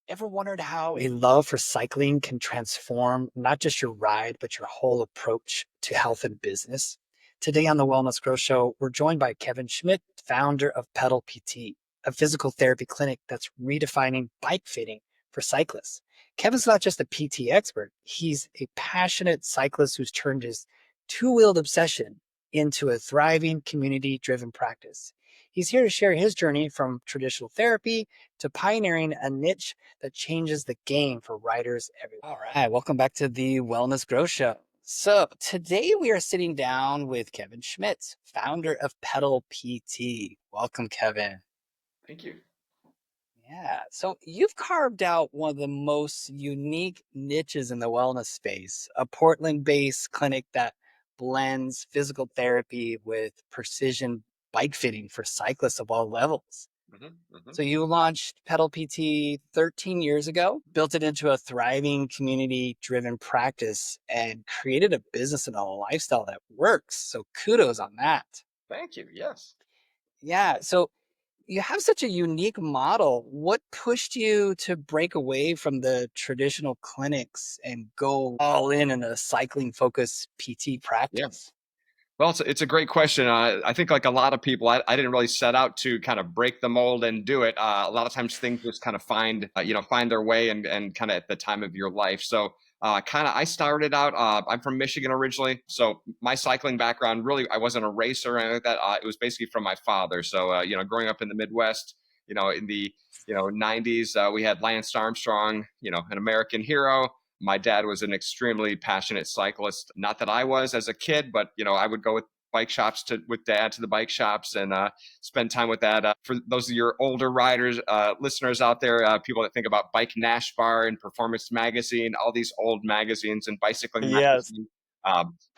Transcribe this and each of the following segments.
Ever wondered how a love for cycling can transform not just your ride, but your whole approach to health and business? Today on the Wellness Growth Show, we're joined by Kevin Schmidt, founder of Pedal PT, a physical therapy clinic that's redefining bike fitting for cyclists. Kevin's not just a PT expert, he's a passionate cyclist who's turned his two-wheeled obsession into a thriving community-driven practice. He's here to share his journey from traditional therapy to pioneering a niche that changes the game for riders everywhere. All right, welcome back to the Wellness Growth Show. So today we are sitting down with Kevin Schmidt, founder of Pedal PT. Welcome, Kevin. Thank you. Yeah, so you've carved out one of the most unique niches in the wellness space, a Portland-based clinic that blends physical therapy with precision bike fitting for cyclists of all levels. hmm hmm So you launched Pedal PT 13 years ago, built it into a thriving community-driven practice, and created a business and a lifestyle that works. So kudos on that. Thank you. Yes. Yeah. So you have such a unique model. What pushed you to break away from the traditional clinics and go all in a cycling focused PT Yeah. practice? Well, it's a great question. I think like a lot of people, I didn't really set out to kind of break the mold and do it. A lot of times things just kind of find their way and kind of at the time of your life. So I started out, I'm from Michigan originally. So my cycling background, really, I wasn't a racer or anything like that. It was basically from my father. So, growing up in the Midwest, in the, 90s, we had Lance Armstrong, an American hero. My dad was an extremely passionate cyclist. Not that I was as a kid, but I would go with bike shops with dad to the bike shops and spend time with that. For those of your older riders, listeners out there, people that think about Bike Nash Bar and Performance Magazine, all these old magazines and bicycling Yes. magazines.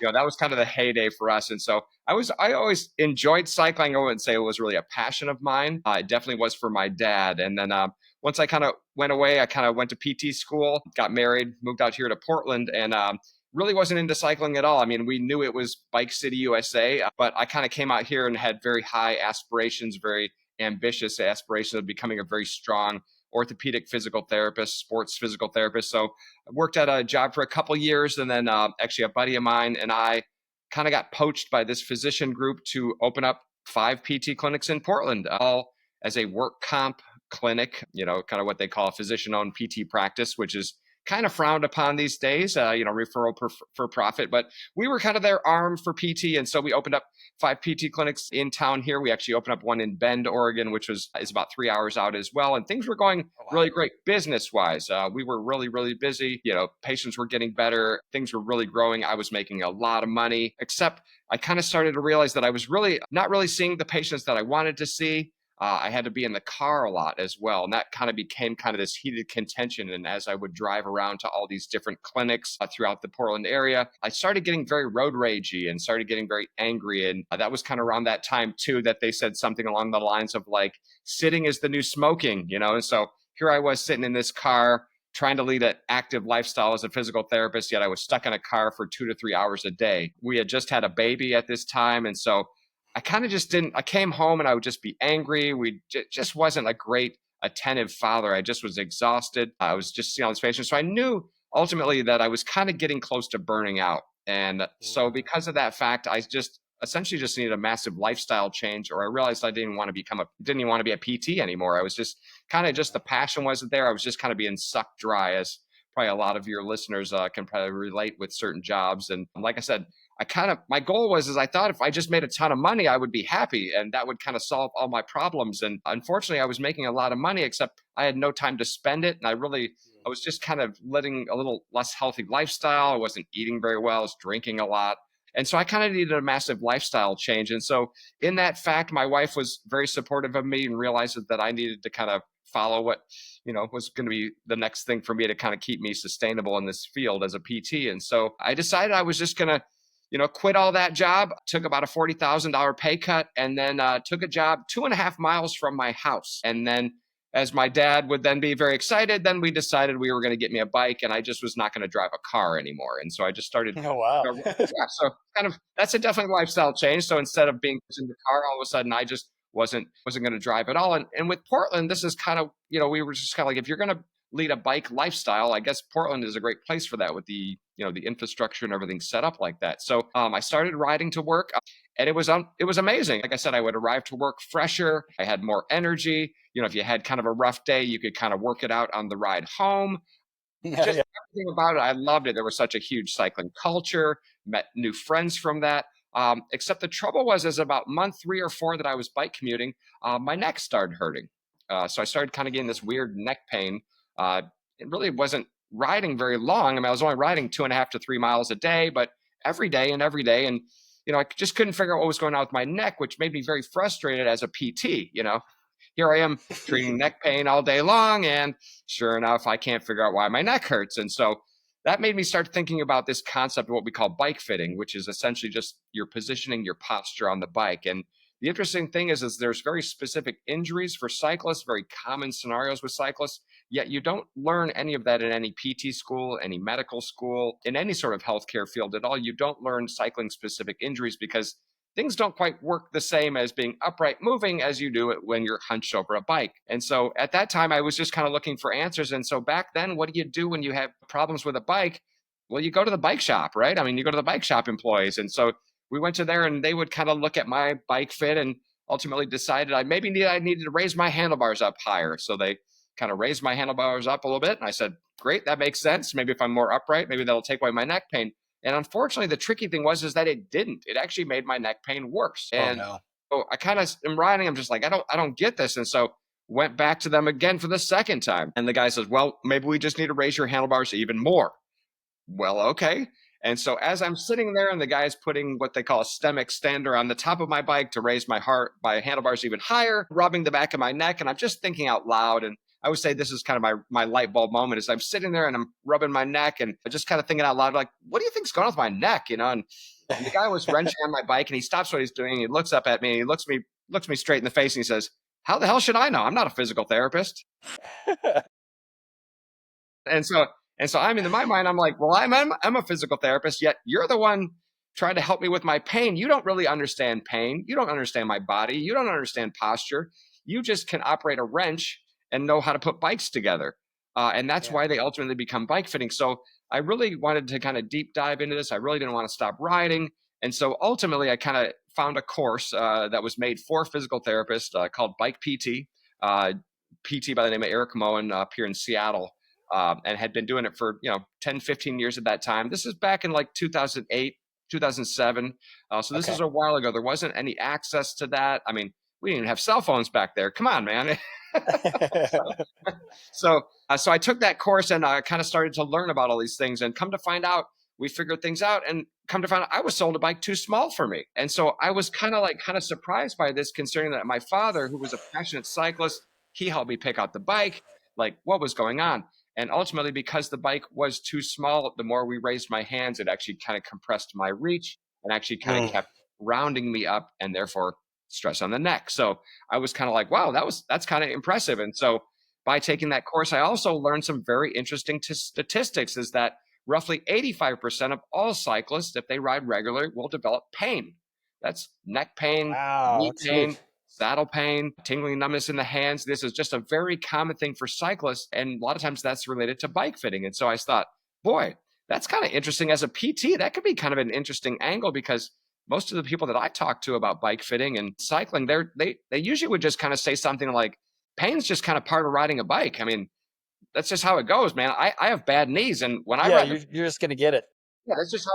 That was kind of the heyday for us. And so I always enjoyed cycling. I wouldn't say it was really a passion of mine. It definitely was for my dad. And then once I kind of went away, I kind of went to PT school, got married, moved out here to Portland, and really wasn't into cycling at all. I mean, we knew it was Bike City, USA, but I kind of came out here and had very high aspirations, very ambitious aspirations of becoming a very strong orthopedic physical therapist, sports physical therapist. So I worked at a job for a couple years, and then actually a buddy of mine and I kind of got poached by this physician group to open up 5 PT clinics in Portland, all as a work comp clinic, kind of what they call a physician-owned PT practice, which is kind of frowned upon these days, referral for profit. But we were kind of their arm for PT. And so we opened up 5 PT clinics in town here. We actually opened up one in Bend, Oregon, which is about 3 hours out as well. And things were going Oh, wow. really great business-wise. We were really, really busy. Patients were getting better. Things were really growing. I was making a lot of money, except I kind of started to realize that I was really not really seeing the patients that I wanted to see. I had to be in the car a lot as well. And that kind of became kind of this heated contention. And as I would drive around to all these different clinics throughout the Portland area, I started getting very road ragey and started getting very angry. And that was kind of around that time, too, that they said something along the lines of like, sitting is the new smoking, And so here I was sitting in this car trying to lead an active lifestyle as a physical therapist, yet I was stuck in a car for 2 to 3 hours a day. We had just had a baby at this time. And so I kind of just didn't. I came home and I would just be angry. We just wasn't a great attentive father. I just was exhausted. I was just seeing all this patients. So I knew ultimately that I was kind of getting close to burning out. And so Ooh. because of that fact, I just essentially just needed a massive lifestyle change, or I realized I didn't even want to be a PT anymore. I was just kind of just the passion wasn't there. I was just kind of being sucked dry, as probably a lot of your listeners can probably relate with certain jobs. And like I said, my goal was I thought if I just made a ton of money, I would be happy and that would kind of solve all my problems. And unfortunately, I was making a lot of money, except I had no time to spend it. And I was just kind of living a little less healthy lifestyle. I wasn't eating very well. I was drinking a lot. And so I kind of needed a massive lifestyle change. And so in that fact, my wife was very supportive of me and realized that I needed to kind of follow what was going to be the next thing for me to kind of keep me sustainable in this field as a PT. And so I decided I was just going to quit all that job, took about a $40,000 pay cut, and then took a job 2.5 miles from my house. And then, as my dad would then be very excited, then we decided we were going to get me a bike, and I just was not going to drive a car anymore. And so I just started. Oh, wow. Yeah, so kind of that's a definitely lifestyle change. So instead of being in the car, all of a sudden I just wasn't going to drive at all. And with Portland, this is kind of we were just kind of like, if you're going to lead a bike lifestyle. I guess Portland is a great place for that with the, the infrastructure and everything set up like that. So I started riding to work, and it was amazing. Like I said, I would arrive to work fresher. I had more energy. If you had kind of a rough day, you could kind of work it out on the ride home. Yeah, Just yeah. everything about it, I loved it. There was such a huge cycling culture, met new friends from that. Except the trouble was, as about month 3 or 4 that I was bike commuting, my neck started hurting. So I started kind of getting this weird neck pain. It really wasn't riding very long. I mean, I was only riding 2.5 to 3 miles a day, but every day and every day. And, I just couldn't figure out what was going on with my neck, which made me very frustrated as a PT. Here I am treating neck pain all day long, and sure enough, I can't figure out why my neck hurts. And so that made me start thinking about this concept of what we call bike fitting, which is essentially just your positioning, your posture on the bike. And the interesting thing is there's very specific injuries for cyclists, very common scenarios with cyclists, yet you don't learn any of that in any PT school, any medical school, in any sort of healthcare field at all. You don't learn cycling specific injuries because things don't quite work the same as being upright moving as you do it when you're hunched over a bike. And so at that time, I was just kind of looking for answers. And so back then, what do you do when you have problems with a bike? Well, you go to the bike shop, right? I mean, you go to the bike shop employees. And so we went to there, and they would kind of look at my bike fit and ultimately decided I needed to raise my handlebars up higher. So they kind of raised my handlebars up a little bit. And I said, great, that makes sense. Maybe if I'm more upright, maybe that'll take away my neck pain. And unfortunately, the tricky thing is that it didn't. It actually made my neck pain worse. Oh And no. so I kind of am riding. I'm just like, I don't get this. And so went back to them again for the second time. And the guy says, well, maybe we just need to raise your handlebars even more. Well, okay. And so as I'm sitting there, and the guy's putting what they call a stem extender on the top of my bike to raise my handlebars even higher, rubbing the back of my neck. And I'm just thinking out loud. And I would say this is kind of my light bulb moment, is I'm sitting there and I'm rubbing my neck and just kind of thinking out loud, like, what do you think's going on with my neck? And the guy was wrenching on my bike, and he stops what he's doing. And he looks up at me, and he looks me straight in the face, and he says, how the hell should I know? I'm not a physical therapist. And so I'm in my mind, I'm like, well, I'm a physical therapist, yet you're the one trying to help me with my pain. You don't really understand pain. You don't understand my body. You don't understand posture. You just can operate a wrench and know how to put bikes together. And that's why they ultimately become bike fitting. So I really wanted to kind of deep dive into this. I really didn't want to stop riding. And so ultimately, I kind of found a course that was made for physical therapists called Bike PT, PT by the name of Eric Moen up here in Seattle. And had been doing it for 10, 15 years at that time. This is back in like 2008, 2007. So this is a while ago. There wasn't any access to that. I mean, we didn't even have cell phones back there. Come on, man. So I took that course, and I kind of started to learn about all these things, and come to find out, we figured things out, and come to find out I was sold a bike too small for me. And so I was kind of surprised by this, considering that my father, who was a passionate cyclist, he helped me pick out the bike, like what was going on. And ultimately, because the bike was too small, the more we raised my hands, it actually kind of compressed my reach and actually kind of kept rounding me up, and therefore stress on the neck. So I was kind of like, wow, that's kind of impressive. And so by taking that course, I also learned some very interesting statistics, is that roughly 85% of all cyclists, if they ride regularly, will develop pain. That's neck pain, Wow, knee that's pain, huge. saddle pain, tingling numbness in the hands. This is just a very common thing for cyclists. And a lot of times that's related to bike fitting. And so I thought, boy, that's kind of interesting as a PT. That could be kind of an interesting angle, because most of the people that I talk to about bike fitting and cycling, they usually would just kind of say something like, pain's just kind of part of riding a bike. I mean, that's just how it goes, man. I have bad knees. And when I Yeah, ride you're just gonna get it. yeah, that's just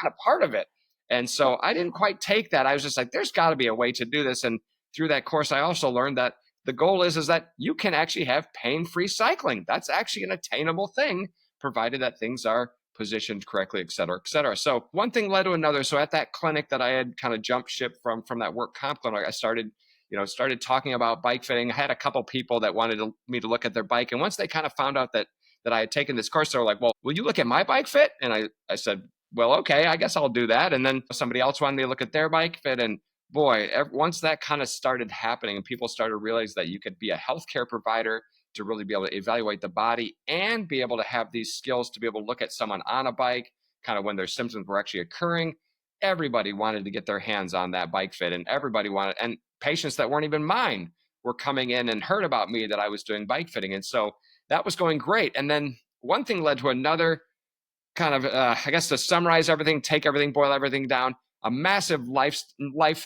kind of part of it. And so I didn't quite take that. I was just like, there's got to be a way to do this. And through that course, I also learned that the goal is that you can actually have pain-free cycling. That's actually an attainable thing, provided that things are positioned correctly, et cetera, et cetera. So one thing led to another. So at that clinic that I had kind of jumped ship from that work comp clinic, I started talking about bike fitting. I had a couple people that wanted me to look at their bike. And once they kind of found out that I had taken this course, they were like, well, will you look at my bike fit? And I said, well, okay, I guess I'll do that. And then somebody else wanted me to look at their bike fit. And boy, once that kind of started happening and people started to realize that you could be a healthcare provider to really be able to evaluate the body and be able to have these skills to be able to look at someone on a bike, kind of when their symptoms were actually occurring, everybody wanted to get their hands on that bike fit, and everybody wanted, and patients that weren't even mine were coming in and heard about me that I was doing bike fitting. And so that was going great. And then one thing led to another. Kind of, I guess, to summarize everything, take everything, boil everything down. A massive life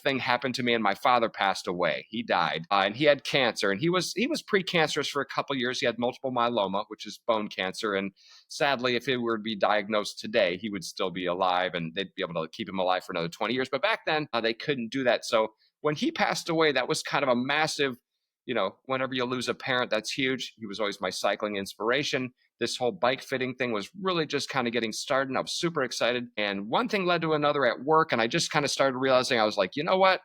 thing happened to me, and my father passed away. He died, and he had cancer, and he was precancerous for a couple of years. He had multiple myeloma, which is bone cancer, and sadly, if it were to be diagnosed today, he would still be alive, and they'd be able to keep him alive for another 20 years. But back then, they couldn't do that. So when he passed away, that was kind of a massive, whenever you lose a parent, that's huge. He was always my cycling inspiration. This whole bike fitting thing was really just kind of getting started. And I was super excited. And one thing led to another at work. And I just kind of started realizing, I was like, you know what?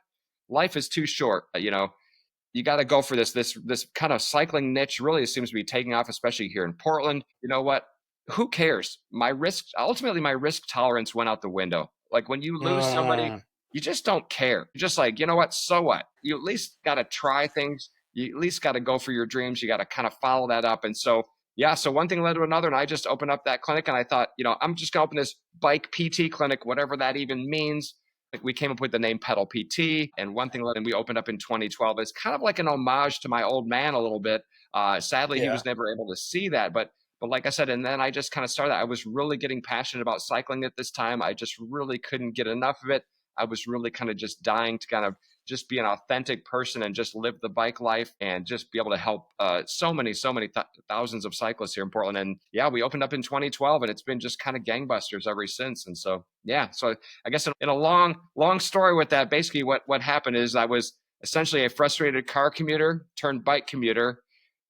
Life is too short. You got to go for this kind of cycling niche really seems to be taking off, especially here in Portland. You know what? Who cares? Ultimately, my risk tolerance went out the window. Like when you lose somebody, Mm, you just don't care. You're just like, you know what? So what? You at least got to try things. You at least got to go for your dreams. You got to kind of follow that up. And so, yeah, so one thing led to another, and I just opened up that clinic, and I thought, I'm just going to open this bike PT clinic, whatever that even means. Like we came up with the name Pedal PT, and one thing led, and we opened up in 2012. It's kind of like an homage to my old man a little bit. Sadly, he yeah. was never able to see that, but like I said, and then I just kind of started. I was really getting passionate about cycling at this time. I just really couldn't get enough of it. I was really kind of just dying to kind of just be an authentic person and just live the bike life and just be able to help so many thousands of cyclists here in Portland. And yeah, we opened up in 2012, and it's been just kind of gangbusters ever since. And so yeah, so I guess in a long story with that, basically what happened is I was essentially a frustrated car commuter turned bike commuter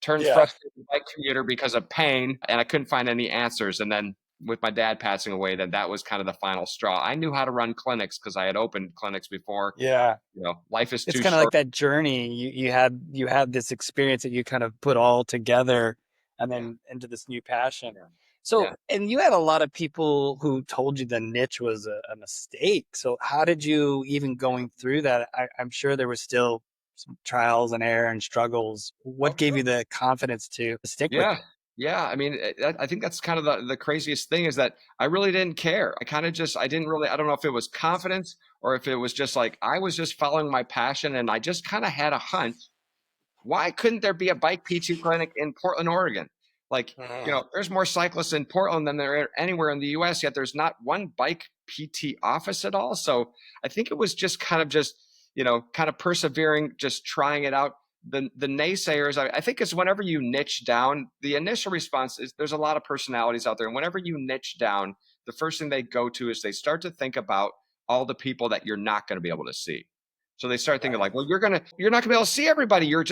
turned Yeah. frustrated bike commuter because of pain, and I couldn't find any answers. And then with my dad passing away, then that was kind of the final straw. I knew how to run clinics because I had opened clinics before. Yeah. Life is It's too kind of like short. that journey. You had this experience that you kind of put all together and Yeah, then into this new passion. yeah, So, yeah. and you had a lot of people who told you the niche was a mistake. So how did you even going through that? I'm sure there was still some trials and error and struggles. Oh, What gave you sure. the confidence to stick with Yeah. it? Yeah. I mean, I think that's kind of the craziest thing is that I really didn't care. I kind of just, I didn't really, I don't know if it was confidence or if it was just like, I was just following my passion, and I just kind of had a hunch. Why couldn't there be a bike PT clinic in Portland, Oregon? Like, Mhm. there's more cyclists in Portland than there are anywhere in the US, yet there's not one bike PT office at all. So I think it was just kind of kind of persevering, just trying it out. The naysayers, I think, is whenever you niche down, the initial response is there's a lot of personalities out there. And whenever you niche down, the first thing they go to is they start to think about all the people that you're not going to be able to see. So they start thinking Right. like, well, you're not gonna be able to see everybody. You're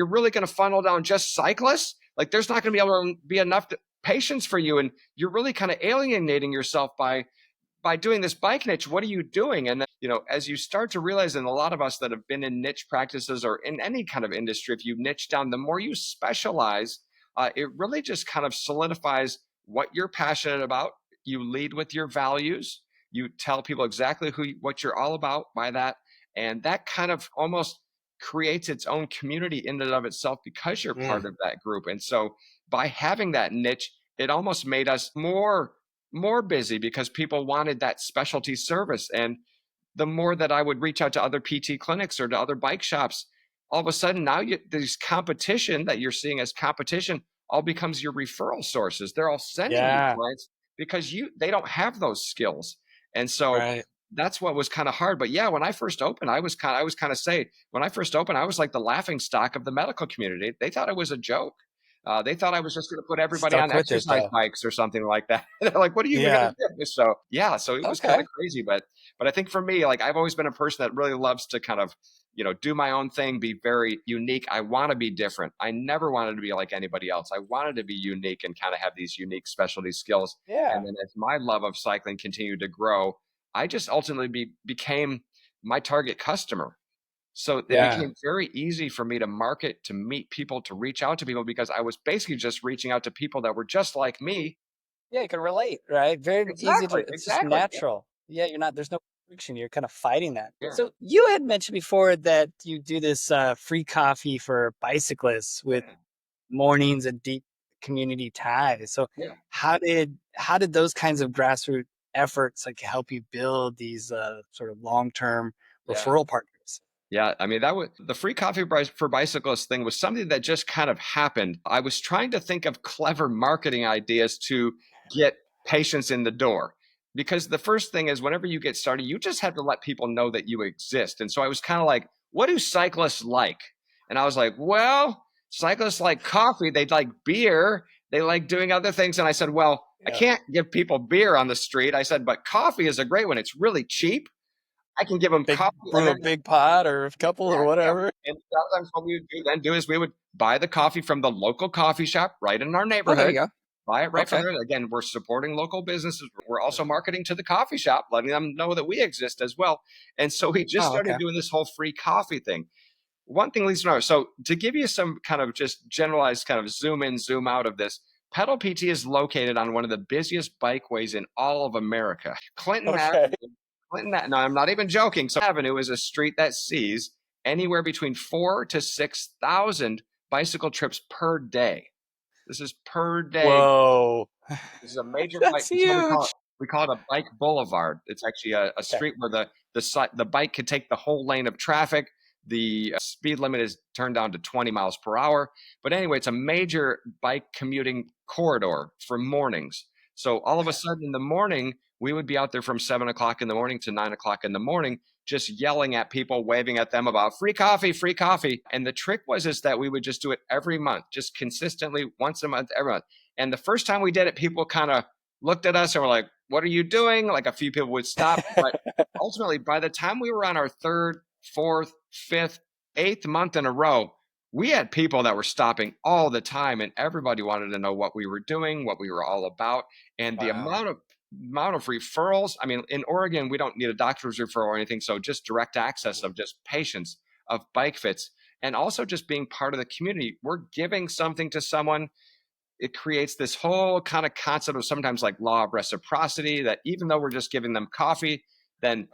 really gonna funnel down just cyclists. Like there's not gonna be able to be enough patience for you, and you're really kind of alienating yourself by doing this bike niche. What are you doing? And then, as you start to realize, and a lot of us that have been in niche practices or in any kind of industry, if you niche down, the more you specialize, it really just kind of solidifies what you're passionate about. You lead with your values. You tell people exactly what you're all about by that. And that kind of almost creates its own community in and of itself because you're Mm, part of that group. And so by having that niche, it almost made us more busy because people wanted that specialty service. And the more that I would reach out to other PT clinics or to other bike shops, all of a sudden now this competition that you're seeing as competition all becomes your referral sources. They're all sending you yeah. clients because they don't have those skills. And so Right. that's what was kind of hard. But yeah, when I first opened, I was kind of say when I first opened, I was like the laughing stock of the medical community. They thought it was a joke. They thought I was just going to put everybody on Stuck with it exercise though. bikes or something like that. They're like, "What are you even going Yeah. to do?" So yeah, so it was kind Okay. of crazy, but I think for me, like I've always been a person that really loves to kind of do my own thing, be very unique. I want to be different. I never wanted to be like anybody else. I wanted to be unique and kind of have these unique specialty skills. Yeah. And then as my love of cycling continued to grow, I just ultimately became my target customer. So it Yeah. became very easy for me to market, to meet people, to reach out to people because I was basically just reaching out to people that were just like me. Yeah, you can relate, right? Very easy to Exactly, it's just exactly. Yeah, natural. Yeah, there's no friction, you're kind of fighting that. yeah, So, you had mentioned before that you do this, free coffee for bicyclists with yeah, mornings and deep community ties. So, yeah, how did those kinds of grassroots efforts, like, help you build these, sort of long-term yeah. referral partners? Yeah, I mean, that was the free coffee for bicyclists thing was something that just kind of happened. I was trying to think of clever marketing ideas to get patients in the door. Because the first thing is, whenever you get started, you just have to let people know that you exist. And so I was kind of like, what do cyclists like? And I was like, well, cyclists like coffee, they like beer, they like doing other things. And I said, well, I Yeah. can't give people beer on the street. I said, but coffee is a great one. It's really cheap. I can give them Big coffee, and brew a then big pot or a couple or yeah. whatever. And sometimes what we would do is we would buy the coffee from the local coffee shop right in our Oh, there you neighborhood. go. Buy it right from Okay. there. Again, we're supporting local businesses. We're also marketing to the coffee shop, letting them know that we exist as well. And so we just Oh, started okay. doing this whole free coffee thing. One thing leads to another. So to give you some kind of just generalized kind of zoom in, zoom out of this, Pedal PT is located on one of the busiest bikeways in all of America. Okay. No, I'm not even joking. So Avenue is a street that sees anywhere between 4 to 6,000 bicycle trips per day. This is per day. Whoa. This is a major bike. That's That's why we call it. huge. We call it a bike boulevard. It's actually a Okay. street where the bike can take the whole lane of traffic. The speed limit is turned down to 20 miles per hour. But anyway, it's a major bike commuting corridor for mornings. So all of a Okay. sudden in the morning, we would be out there from 7 o'clock in the morning to 9 o'clock in the morning, just yelling at people, waving at them about free coffee, free coffee. And the trick was is that we would just do it every month, just consistently once a month, every month. And the first time we did it, people kind of looked at us and were like, what are you doing? Like a few people would stop. But ultimately, by the time we were on our third, fourth, fifth, eighth month in a row, we had people that were stopping all the time, and everybody wanted to know what we were doing, what we were all about. And the Wow. amount of referrals, I mean, in Oregon, we don't need a doctor's referral or anything. So just direct access of just patients, of bike fits, and also just being part of the community. We're giving something to someone. It creates this whole kind of concept of sometimes like law of reciprocity, that even though we're just giving them coffee, then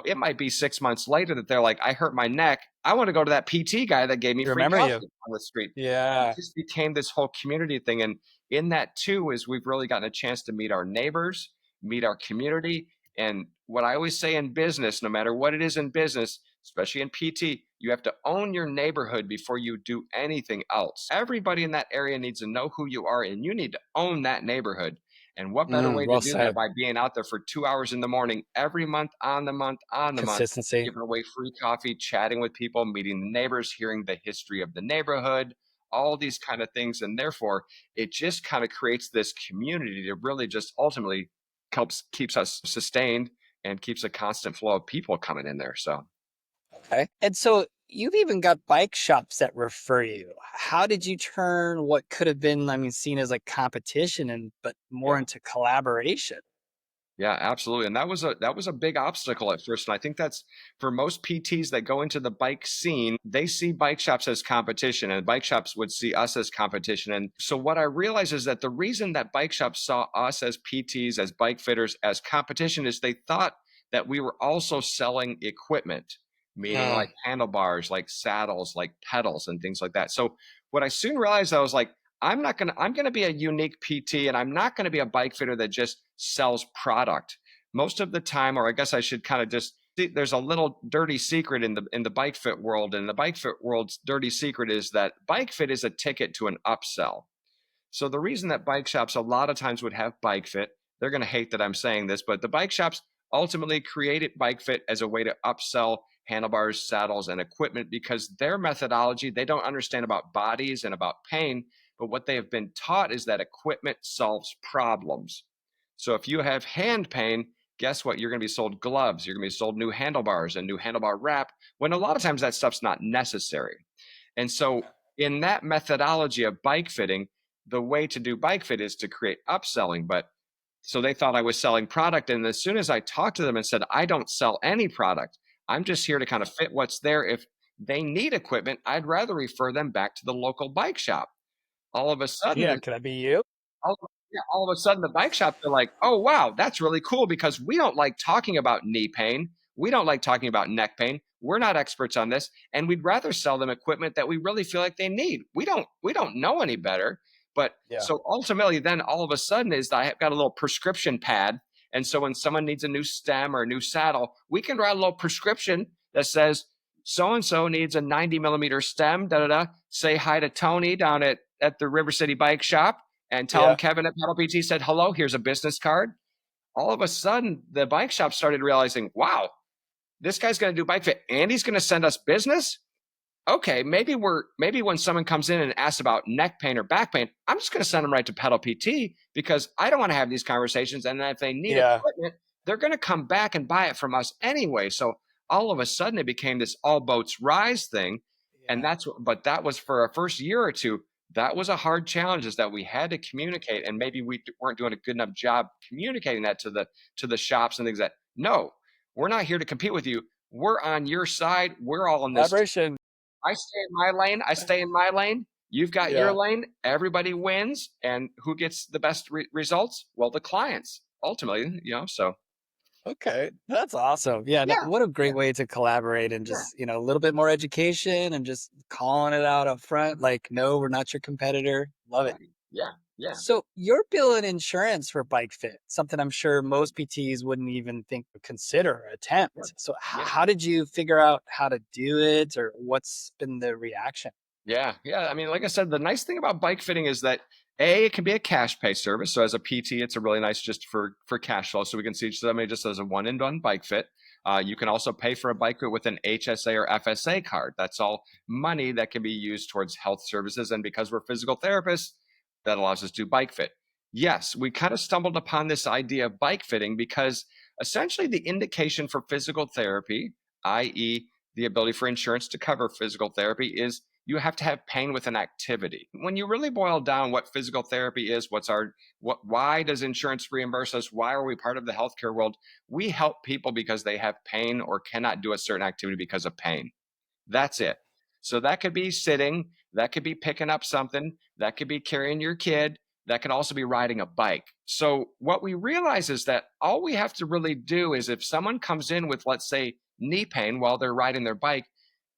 it might be 6 months later that they're like, I hurt my neck, I want to go to that PT guy that gave me You free remember you. coffee on the street. It Yeah. just became this whole community thing. And in that too is we've really gotten a chance to meet our neighbors, meet our community. And what I always say in business, no matter what it is in business, especially in PT, you have to own your neighborhood before you do anything else. Everybody in that area needs to know who you are, and you need to own that neighborhood. And what better way to Well do that said. by being out there for 2 hours in the morning, every month, on the month, Consistency. giving away free coffee, chatting with people, meeting the neighbors, hearing the history of the neighborhood, all these kind of things. And therefore, it just kind of creates this community that really just ultimately keeps us sustained and keeps a constant flow of people coming in there. So Okay. And so you've even got bike shops that refer you. How did you turn what could have been, I mean, seen as like competition and but more yeah. into collaboration? Yeah, absolutely. And that was a big obstacle at first. And I think that's for most PTs that go into the bike scene, they see bike shops as competition, and bike shops would see us as competition. And so what I realized is that the reason that bike shops saw us as PTs, as bike fitters, as competition is they thought that we were also selling equipment, meaning Uh, like handlebars, like saddles, like pedals and things like that. So what I soon realized, I was like, I'm gonna be a unique PT, and I'm not gonna be a bike fitter that just sells product. Most of the time, or I guess I should kind of just there's a little dirty secret in the bike fit world. And the bike fit world's dirty secret is that bike fit is a ticket to an upsell. So the reason that bike shops a lot of times would have bike fit, they're going to hate that I'm saying this, but the bike shops ultimately created bike fit as a way to upsell handlebars, saddles, and equipment because their methodology, they don't understand about bodies and about pain, but what they have been taught is that equipment solves problems. So if you have hand pain, guess what? You're going to be sold gloves, you're going to be sold new handlebars and new handlebar wrap, when a lot of times that stuff's not necessary. And so in that methodology of bike fitting, the way to do bike fit is to create upselling. But so they thought I was selling product. And as soon as I talked to them and said, I don't sell any product, I'm just here to kind of fit what's there. If they need equipment, I'd rather refer them back to the local bike shop. All of a sudden, yeah, could that be you? all, yeah, all of a sudden the bike shops are like, oh, wow, that's really cool because we don't like talking about knee pain. We don't like talking about neck pain. We're not experts on this. And we'd rather sell them equipment that we really feel like they need. We don't know any better. But Yeah. so ultimately, then all of a sudden is I have got a little prescription pad. And so when someone needs a new stem or a new saddle, we can write a little prescription that says so-and-so needs a 90 millimeter stem, da da da. Say hi to Tony down at the River City Bike Shop and tell him Yeah. Kevin at Pedal PT said hello. Here's a business card. All of a sudden, the bike shop started realizing, wow, this guy's going to do bike fit and he's going to send us business. Okay, maybe when someone comes in and asks about neck pain or back pain, I'm just going to send them right to Pedal PT because I don't want to have these conversations. And then if they need Yeah. equipment, they're going to come back and buy it from us anyway. So all of a sudden, it became this all boats rise thing, and Yeah. but that was for our first year or two. That was a hard challenge, is that we had to communicate, and maybe we weren't doing a good enough job communicating that to the shops and things that no, we're not here to compete with you. We're on your side. We're all in this. Collaboration. I stay in my lane. I stay in my lane. You've got your Yeah. lane. Everybody wins. And who gets the best results? Well, the clients ultimately, so Okay. That's awesome. Yeah. yeah, What a yeah, great way to collaborate and yeah, just, a little bit more education and just calling it out up front. Like, no, we're not your competitor. Love it. right. Yeah, yeah, So you're billing insurance for bike fit, something I'm sure most PTs wouldn't even think to consider or yeah, attempt. So yeah. how did you figure out how to do it, or what's been the reaction? Yeah, yeah. I mean, like I said, the nice thing about bike fitting is that it can be a cash pay service. So as a PT, it's a really nice just for cash flow. So we can see somebody just as a one and done bike fit. You can also pay for a bike fit with an HSA or FSA card. That's all money that can be used towards health services. And because we're physical therapists, that allows us to do bike fit. Yes, we kind of stumbled upon this idea of bike fitting because essentially the indication for physical therapy, i.e., the ability for insurance to cover physical therapy, is you have to have pain with an activity. When you really boil down what physical therapy is, why does insurance reimburse us? Why are we part of the healthcare world? We help people because they have pain or cannot do a certain activity because of pain. That's it. So that could be sitting, that could be picking up something, that could be carrying your kid, that could also be riding a bike. So what we realize is that all we have to really do is if someone comes in with, let's say, knee pain while they're riding their bike,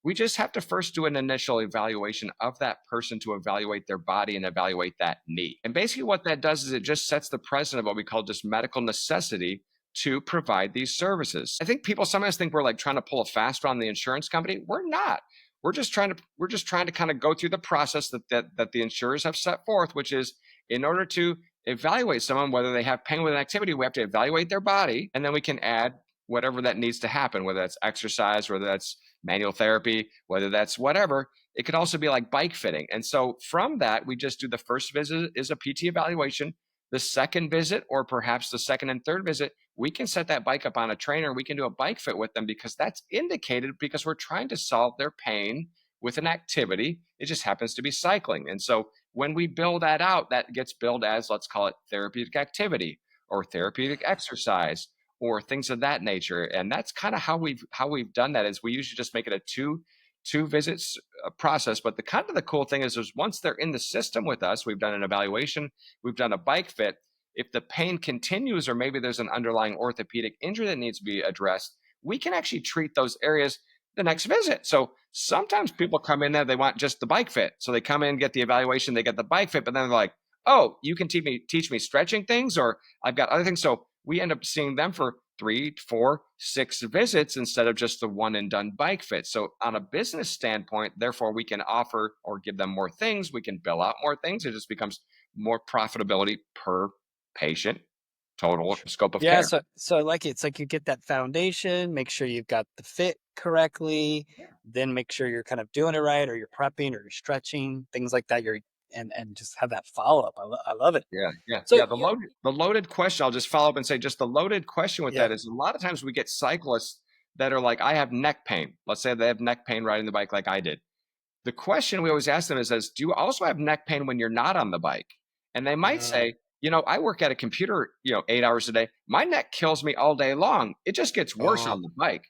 we just have to first do an initial evaluation of that person to evaluate their body and evaluate that knee. And basically, what that does is it just sets the precedent of what we call just medical necessity to provide these services. I think people sometimes think we're like trying to pull a fast one on the insurance company. We're not. We're just trying to kind of go through the process that the insurers have set forth, which is in order to evaluate someone whether they have pain with an activity, we have to evaluate their body, and then we can add whatever that needs to happen, whether that's exercise, whether that's manual therapy, whether that's whatever. It could also be like bike fitting. And so from that, we just do the first visit is a PT evaluation. The second visit, or perhaps the second and third visit, we can set that bike up on a trainer. We can do a bike fit with them because that's indicated because we're trying to solve their pain with an activity. It just happens to be cycling. And so when we build that out, that gets billed as, let's call it therapeutic activity or therapeutic exercise or things of that nature. And that's kind of how we've done that is we usually just make it a two visits process. But the kind of the cool thing is once they're in the system with us, we've done an evaluation, we've done a bike fit. If the pain continues, or maybe there's an underlying orthopedic injury that needs to be addressed, we can actually treat those areas the next visit. So sometimes people come in there, they want just the bike fit. So they come in, get the evaluation, they get the bike fit, but then they're like, oh, you can teach me stretching things, or I've got other things. So we end up seeing them for 3, 4, 6 visits instead of just the one and done bike fit. So on a business standpoint, therefore we can offer or give them more things. We can bill out more things. It just becomes more profitability per patient, total Sure. scope of Yeah, care. so like it's like you get that foundation, make sure you've got the fit correctly, then make sure you're kind of doing it right, or you're prepping, or you're stretching, things like that. You're and just have that follow up. I love it. Yeah, yeah, So yeah. The loaded question, I'll just follow up and say just the loaded question with yeah. that is a lot of times we get cyclists that are like, I have neck pain. Let's say they have neck pain riding the bike like I did. The question we always ask them is, do you also have neck pain when you're not on the bike? And they might Uh, say, I work at a computer, 8 hours a day. My neck kills me all day long. It just gets worse oh, on the bike.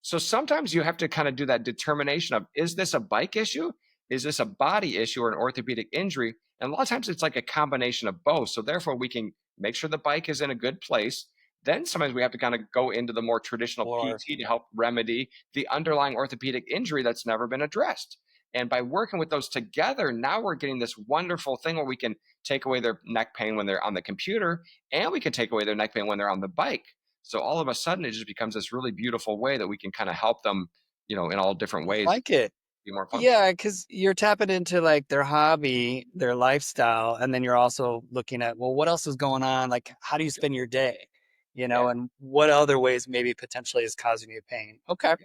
So sometimes you have to kind of do that determination of, is this a bike issue? Is this a body issue or an orthopedic injury? And a lot of times it's like a combination of both. So therefore we can make sure the bike is in a good place. Then sometimes we have to kind of go into the more traditional or PT to help remedy the underlying orthopedic injury that's never been addressed. And by working with those together, now we're getting this wonderful thing where we can take away their neck pain when they're on the computer, and we can take away their neck pain when they're on the bike. So all of a sudden, it just becomes this really beautiful way that we can kind of help them in all different I ways, like it. be more functional. Yeah, because you're tapping into like their hobby, their lifestyle, and then you're also looking at, well, what else is going on? Like, how do you spend your day? Yeah. And what other ways maybe potentially is causing you pain? Okay.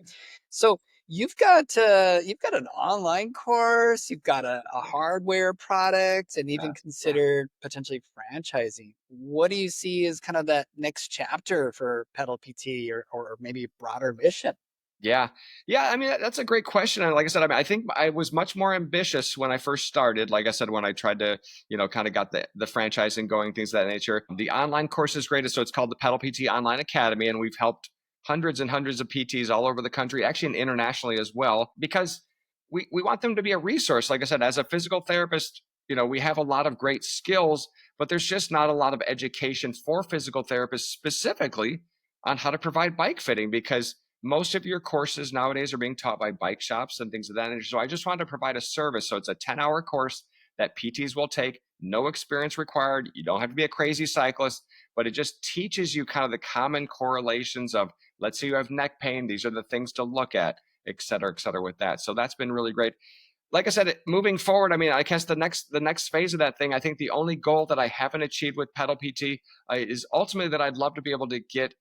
So you've got an online course, you've got a hardware product, and Yeah. even Yeah. considered potentially franchising. What do you see as kind of that next chapter for Pedal PT or maybe broader mission? Yeah. Yeah. I mean, that's a great question. And like I said, I think I was much more ambitious when I first started. Like I said, when I tried to, kind of got the franchising going, things of that nature. The online course is great. So it's called the Pedal PT Online Academy. And we've helped hundreds and hundreds of PTs all over the country, actually and internationally as well, because we want them to be a resource. Like I said, as a physical therapist, we have a lot of great skills, but there's just not a lot of education for physical therapists specifically on how to provide bike fitting, because most of your courses nowadays are being taught by bike shops and things of that nature. So I just wanted to provide a service. So it's a 10-hour course that PTs will take, no experience required. You don't have to be a crazy cyclist, but it just teaches you kind of the common correlations of, let's say you have neck pain, these are the things to look at, et cetera with that. So that's been really great. Like I said, moving forward, I mean, I guess the next phase of that thing, I think the only goal that I haven't achieved with Pedal PT is ultimately that I'd love to be able to get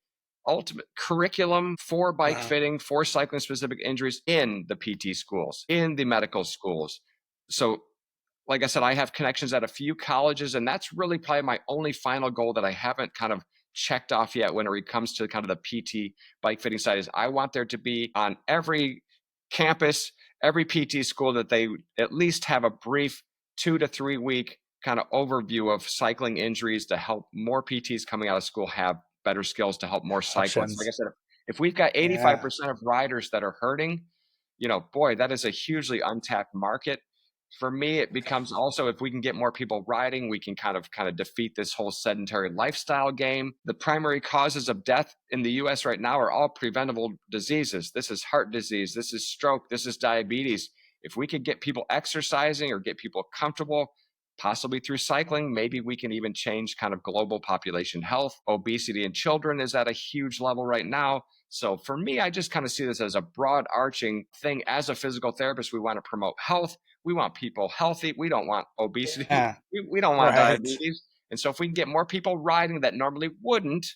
ultimate curriculum for bike Wow. fitting, for cycling specific injuries in the PT schools, in the medical schools. So, like I said, I have connections at a few colleges, and that's really probably my only final goal that I haven't kind of checked off yet when it comes to kind of the PT bike fitting side. Is I want there to be on every campus, every PT school, that they at least have a brief 2 to 3 week kind of overview of cycling injuries to help more PTs coming out of school have better skills to help more cyclists. Like I Options. said, if we've got Yeah. 85% of riders that are hurting, boy, that is a hugely untapped market. For me, it becomes also, if we can get more people riding, we can kind of defeat this whole sedentary lifestyle game. The primary causes of death in the US right now are all preventable diseases. This is heart disease, this is stroke, this is diabetes. If we could get people exercising or get people comfortable, possibly through cycling, maybe we can even change kind of global population health. Obesity in children is at a huge level right now. So for me, I just kind of see this as a broad arching thing. As a physical therapist, we want to promote health. We want people healthy. We don't want obesity. Yeah. We don't want Right. diabetes. And so if we can get more people riding that normally wouldn't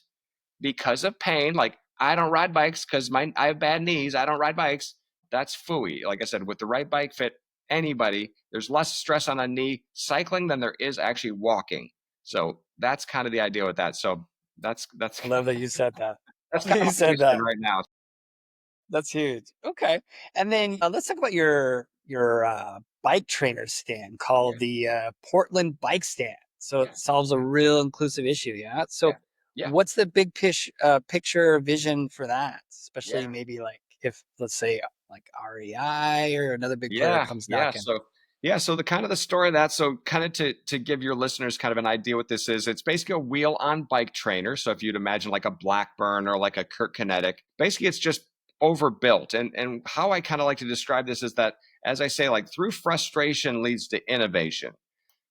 because of pain, like I don't ride bikes because I have bad knees. I don't ride bikes. That's phooey. Like I said, with the right bike fit, anybody, there's less stress on a knee cycling than there is actually walking. So that's kind of the idea with that. So that's I love that you said that. that's kind of You my said mission that. right now. That's huge. Okay. And then let's talk about your bike trainer stand Yeah, called the Portland Bike Stand. So yeah, it solves a real inclusive issue. Yeah. yeah, So yeah, what's the big picture vision for that? Especially yeah. maybe like if let's say like REI or another big player Yeah, comes yeah. knocking. So the kind of the story of that. So kind of to give your listeners kind of an idea what this is. It's basically a wheel on bike trainer. So if you'd imagine like a Blackburn or like a Kurt Kinetic, basically it's just overbuilt. And how I kind of like to describe this is that, as I say, like through frustration leads to innovation.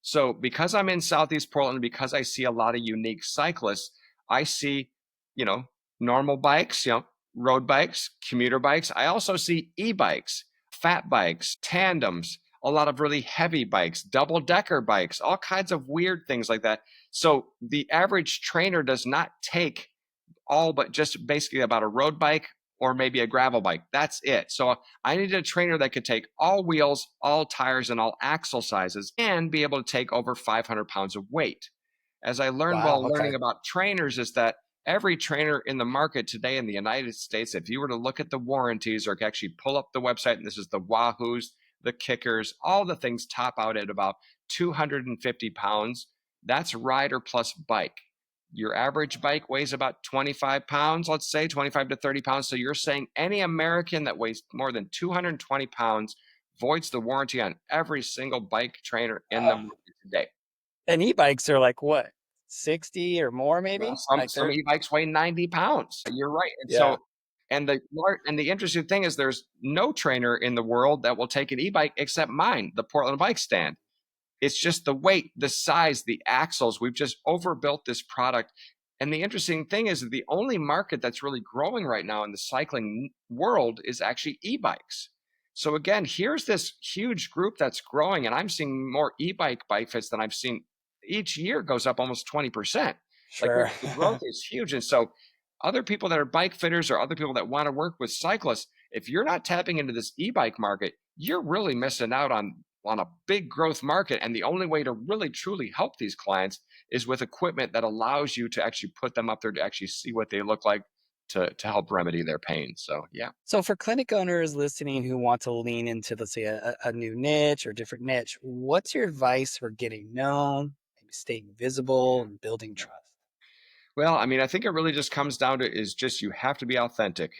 So because I'm in Southeast Portland, because I see a lot of unique cyclists, I see, you know, normal bikes, road bikes, commuter bikes. I also see e-bikes, fat bikes, tandems, a lot of really heavy bikes, double decker bikes, all kinds of weird things like that. So the average trainer does not take all but just basically about a road bike or maybe a gravel bike. That's it. So I needed a trainer that could take all wheels, all tires, and all axle sizes and be able to take over 500 pounds of weight. As I learned Wow. while Okay. learning about trainers, is that every trainer in the market today in the United States, if you were to look at the warranties or actually pull up the website, and this is the Wahoos, the Kickers, all the things top out at about 250 pounds. That's rider plus bike. Your average bike weighs about 25 pounds, let's say 25 to 30 pounds. So you're saying any American that weighs more than 220 pounds voids the warranty on every single bike trainer in the Wow. market today. And e-bikes are like what, 60 or more, Well, maybe? some Like some they're e-bikes weigh 90 pounds. You're right. And yeah. so and the interesting thing is there's no trainer in the world that will take an e-bike except mine, the Portland Bike Stand. It's just the weight, the size, the axles. We've just overbuilt this product. And the interesting thing is that the only market that's really growing right now in the cycling world is actually e-bikes. So again, here's this huge group that's growing, and I'm seeing more e-bike bike fits than I've seen. Each year goes up almost 20%. Like Sure. the growth is huge. And so other people that are bike fitters or other people that want to work with cyclists, if you're not tapping into this e-bike market, you're really missing out on a big growth market. And the only way to really truly help these clients is with equipment that allows you to actually put them up there to actually see what they look like to help remedy their pain. So yeah. So for clinic owners listening who want to lean into, let's say, a new niche or different niche, what's your advice for getting known, maybe staying visible and building trust? Well, I mean, I think it really just comes down to is just you have to be authentic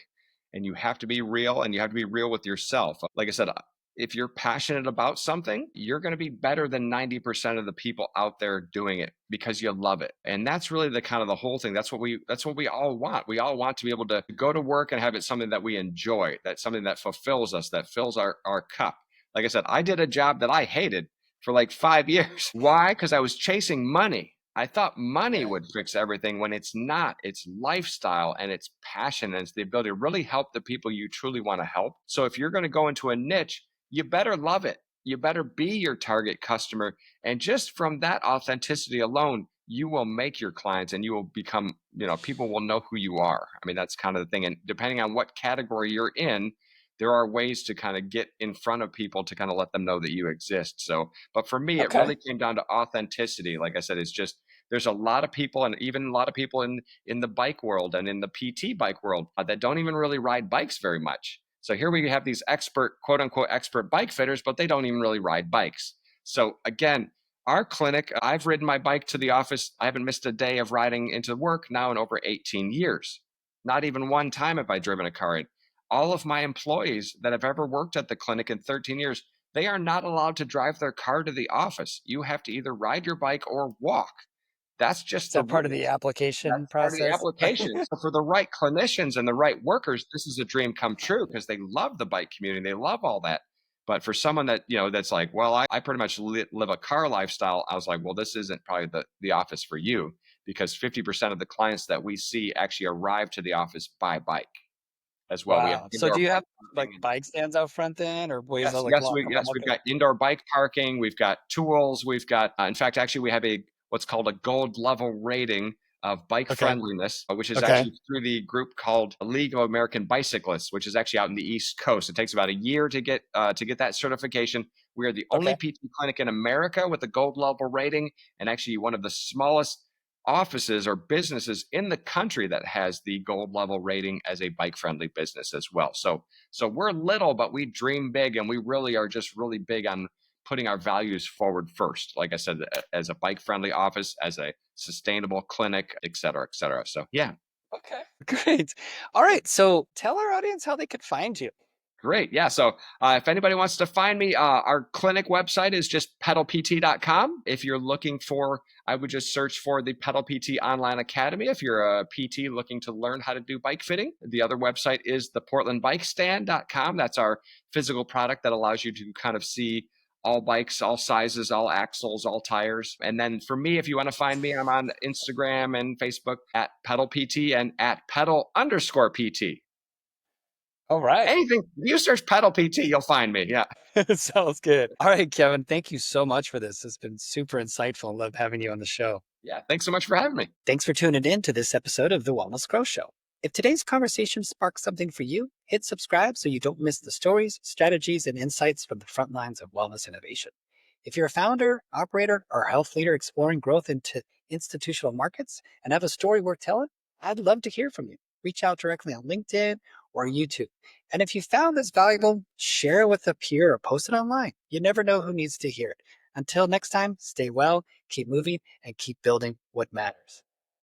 and you have to be real and you have to be real with yourself. Like I said, if you're passionate about something, you're going to be better than 90% of the people out there doing it because you love it. And that's really the kind of the whole thing. That's what we all want. We all want to be able to go to work and have it something that we enjoy, that's something that fulfills us, that fills our cup. Like I said, I did a job that I hated for like 5 years. Why? Because I was chasing money. I thought money Okay. would fix everything when it's not. It's lifestyle and it's passion and it's the ability to really help the people you truly want to help. So if you're going to go into a niche, you better love it. You better be your target customer. And just from that authenticity alone, you will make your clients and you will become, people will know who you are. I mean, that's kind of the thing. And depending on what category you're in, there are ways to kind of get in front of people to kind of let them know that you exist. So, but for me, it Okay. really came down to authenticity. Like I said, it's just there's a lot of people, and even a lot of people in the bike world and in the PT bike world that don't even really ride bikes very much. So here we have these expert, quote unquote, expert bike fitters, but they don't even really ride bikes. So again, our clinic, I've ridden my bike to the office. I haven't missed a day of riding into work now in over 18 years. Not even one time have I driven a car in. All of my employees that have ever worked at the clinic in 13 years, they are not allowed to drive their car to the office. You have to either ride your bike or walk. That's Is just the that part of the rules. application That's part of the process? application. So for the right clinicians and the right workers, this is a dream come true because they love the bike community. They love all that. But for someone that, that's like, well, I pretty much live a car lifestyle. I was like, well, this isn't probably the office for you because 50% of the clients that we see actually arrive to the office by bike as well. We have Wow. So do indoor you have bike like parking. bike stands out front then, or ways to Yes, like yes, lock them yes, up? we've got indoor bike parking, we've got tools, we've got, in fact, actually, we have what's called a gold level rating of bike Okay. friendliness, which is Okay. actually through the group called League of American Bicyclists, which is actually out in the East Coast. It takes about a year to get that certification. We are the only Okay. PT clinic in America with a gold level rating, and actually one of the smallest offices or businesses in the country that has the gold level rating as a bike friendly business as well. So we're little, but we dream big, and we really are just really big on putting our values forward first. Like I said, as a bike friendly office, as a sustainable clinic, et cetera, et cetera. So yeah. Okay. Great. All right. So tell our audience how they could find you. Great. Yeah. So if anybody wants to find me, our clinic website is just pedalpt.com. If you're looking for, I would just search for the Pedal PT Online Academy. If you're a PT looking to learn how to do bike fitting, the other website is the portlandbikestand.com. That's our physical product that allows you to kind of see all bikes, all sizes, all axles, all tires. And then for me, if you want to find me, I'm on Instagram and Facebook at Pedal PT and at pedal_PT. All right. Anything, if you search pedal PT, you'll find me. Yeah. Sounds good. All right, Kevin. Thank you so much for this. It's been super insightful. I love having you on the show. Yeah. Thanks so much for having me. Thanks for tuning in to this episode of The Wellness Growth Show. If today's conversation sparked something for you, hit subscribe so you don't miss the stories, strategies, and insights from the front lines of wellness innovation. If you're a founder, operator, or health leader exploring growth into institutional markets and have a story worth telling, I'd love to hear from you. Reach out directly on LinkedIn or YouTube. And if you found this valuable, share it with a peer or post it online. You never know who needs to hear it. Until next time, stay well, keep moving, and keep building what matters.